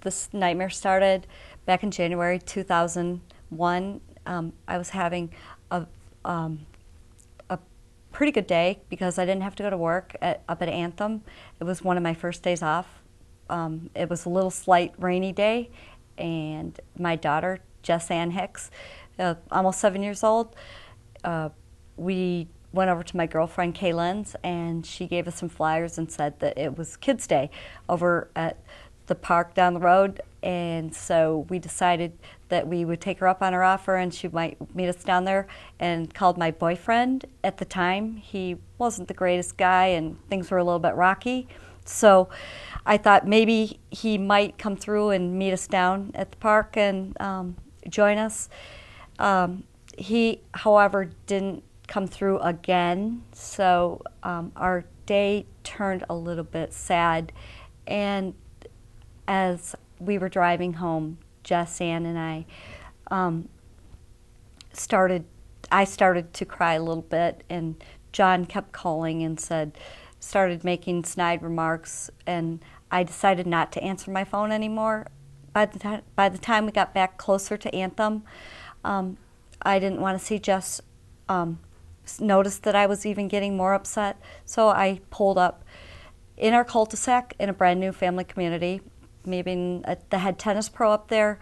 this nightmare started back in January 2001. I was having a pretty good day because I didn't have to go to work up at Anthem. It was one of my first days off. It was a little slight rainy day, and my daughter, Jess Ann Hicks, almost 7 years old, we went over to my girlfriend Kaylin's, and she gave us some flyers and said that it was Kids Day over at the park down the road. And so we decided that we would take her up on her offer and she might meet us down there, and called my boyfriend at the time. He wasn't the greatest guy and things were a little bit rocky. So I thought maybe he might come through and meet us down at the park and join us. He, however, didn't come through again, so our day turned a little bit sad. And as we were driving home, Jess Ann and I started to cry a little bit, and John kept calling and started making snide remarks, and I decided not to answer my phone anymore. By the time we got back closer to Anthem, I didn't want to see Jess notice that I was even getting more upset, so I pulled up in our cul-de-sac in a brand new family community, maybe the head tennis pro up there.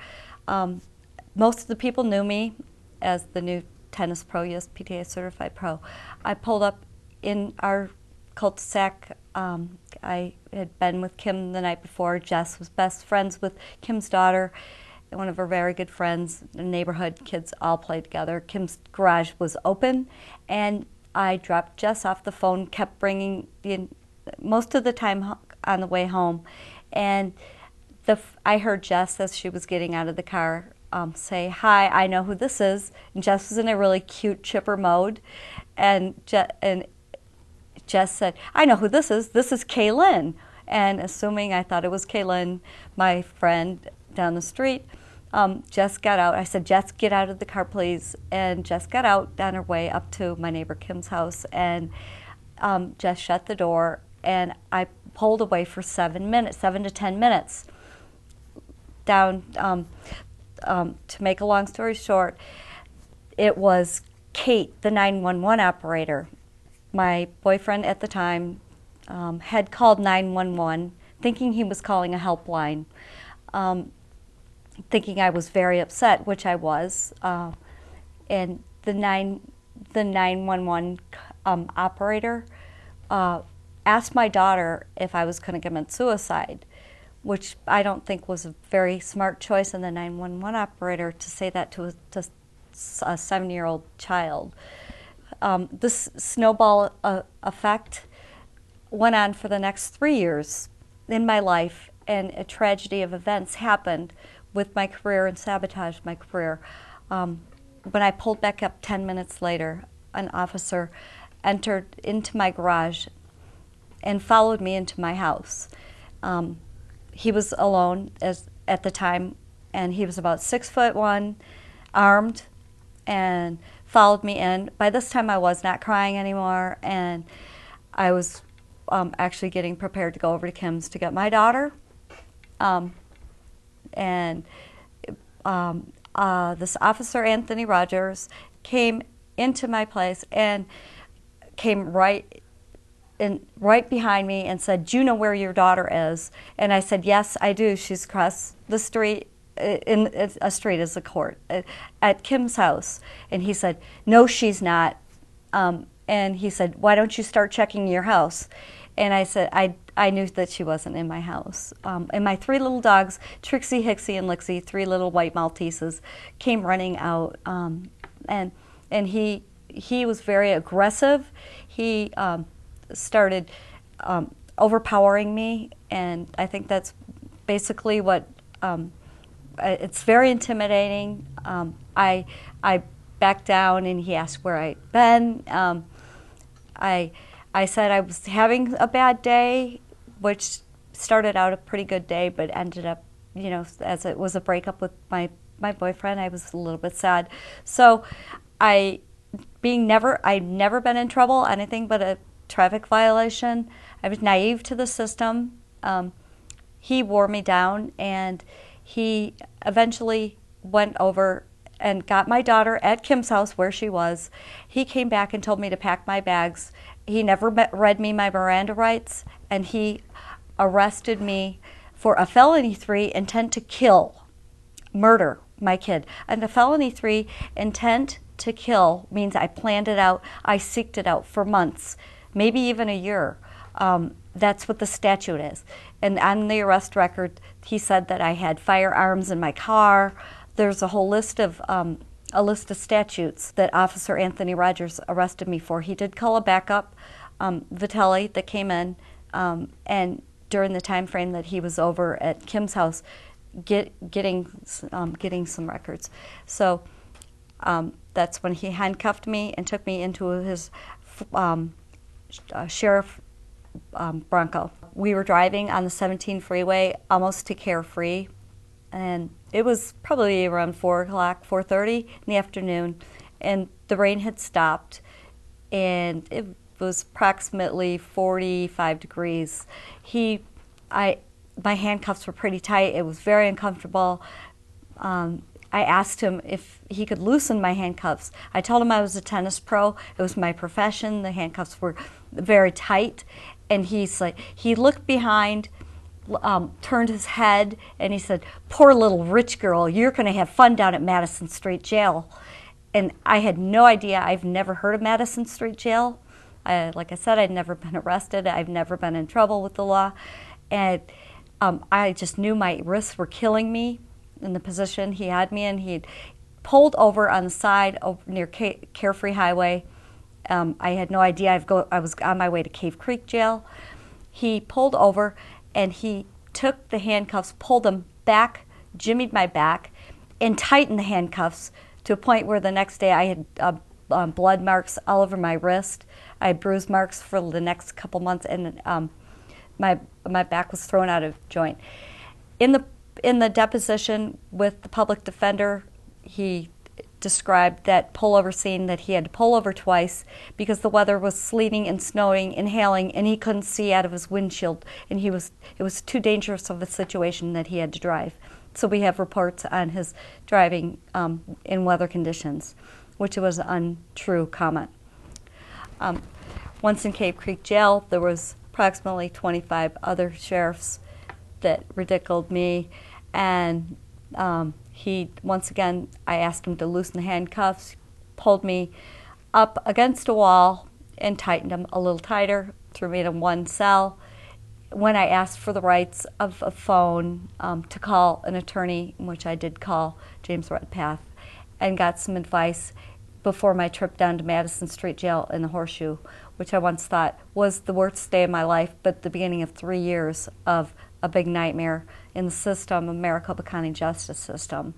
Most of the people knew me as the new tennis pro, USPTA certified pro. I pulled up in our cul-de-sac. I had been with Kim the night before. Jess was best friends with Kim's daughter, one of her very good friends. The neighborhood kids all played together. Kim's garage was open, and I dropped Jess off the phone, kept bringing most of the time on the way home, and I heard Jess, as she was getting out of the car, say, "Hi, I know who this is." And Jess was in a really cute, chipper mode, and Jess said, "I know who this is. This is Kaylin." And assuming I thought it was Kaylin, my friend down the street, Jess got out. I said, "Jess, get out of the car, please." And Jess got out on her way up to my neighbor Kim's house, and Jess shut the door, and I pulled away for 7 to 10 minutes. Down, to make a long story short, it was Kate, the 911 operator. My boyfriend at the time had called 911 thinking he was calling a helpline, thinking I was very upset, which I was. And the 911 operator asked my daughter if I was going to commit suicide, which I don't think was a very smart choice in the 911 operator to say that to a 7-year-old child. This snowball effect went on for the next 3 years in my life, and a tragedy of events happened with my career and sabotaged my career. When I pulled back up 10 minutes later, an officer entered into my garage and followed me into my house. He was alone at the time, and he was about 6'1", armed, and followed me in. By this time I was not crying anymore, and I was actually getting prepared to go over to Kim's to get my daughter. This officer, Anthony Rogers, came into my place and came right behind me and said, "Do you know where your daughter is?" And I said, "Yes, I do. She's across the street. In a street is a court at Kim's house." And he said, "No, she's not." And he said, "Why don't you start checking your house?" And I said, I knew that she wasn't in my house. And my 3 little dogs, Trixie, Hixie, and Lixie, 3 little white Malteses, came running out. And he was very aggressive. He started overpowering me, and I think that's basically what, it's very intimidating. I backed down, and he asked where I'd been. I said I was having a bad day, which started out a pretty good day, but ended up, as it was a breakup with my boyfriend, I was a little bit sad. So I'd never been in trouble, anything but a traffic violation. I was naive to the system. he wore me down, and he eventually went over and got my daughter at Kim's house where she was. He came back and told me to pack my bags. He never read me my Miranda rights, and he arrested me for a felony 3 intent to kill, murder my kid. And a felony 3 intent to kill means I planned it out, I seeked it out for months, maybe even a year. That's what the statute is. And on the arrest record, he said that I had firearms in my car. There's a whole list of statutes that Officer Anthony Rogers arrested me for. He did call a backup, Vitelli, that came in, and during the time frame that he was over at Kim's house, getting some records. So that's when he handcuffed me and took me into his sheriff Bronco. We were driving on the 17 freeway almost to Carefree, and it was probably around 4 o'clock, 4:30 in the afternoon, and the rain had stopped, and it was approximately 45 degrees. My handcuffs were pretty tight. It was very uncomfortable. I asked him if he could loosen my handcuffs. I told him I was a tennis pro. It was my profession. The handcuffs were very tight. And he looked behind, turned his head, and he said, "Poor little rich girl, you're going to have fun down at Madison Street Jail." And I had no idea. I've never heard of Madison Street Jail. Like I said, I'd never been arrested. I've never been in trouble with the law. And I just knew my wrists were killing me in the position he had me in. He'd pulled over on the side near Carefree Highway. I had no idea. I was on my way to Cave Creek Jail. He pulled over, and he took the handcuffs, pulled them back, jimmied my back, and tightened the handcuffs to a point where the next day I had blood marks all over my wrist. I had bruise marks for the next couple months, and my back was thrown out of joint. In the deposition with the public defender, he described that pullover scene, that he had to pull over twice because the weather was sleeting and snowing and hailing, and he couldn't see out of his windshield, and it was too dangerous of a situation that he had to drive. So we have reports on his driving in weather conditions, which was an untrue comment. Once in Cave Creek Jail, there was approximately 25 other sheriffs that ridiculed me, and once again, I asked him to loosen the handcuffs, pulled me up against a wall and tightened them a little tighter, threw me in one cell. When I asked for the rights of a phone to call an attorney, which I did call James Redpath, and got some advice before my trip down to Madison Street Jail in the Horseshoe, which I once thought was the worst day of my life, but the beginning of 3 years of a big nightmare in the system, the Maricopa County justice system.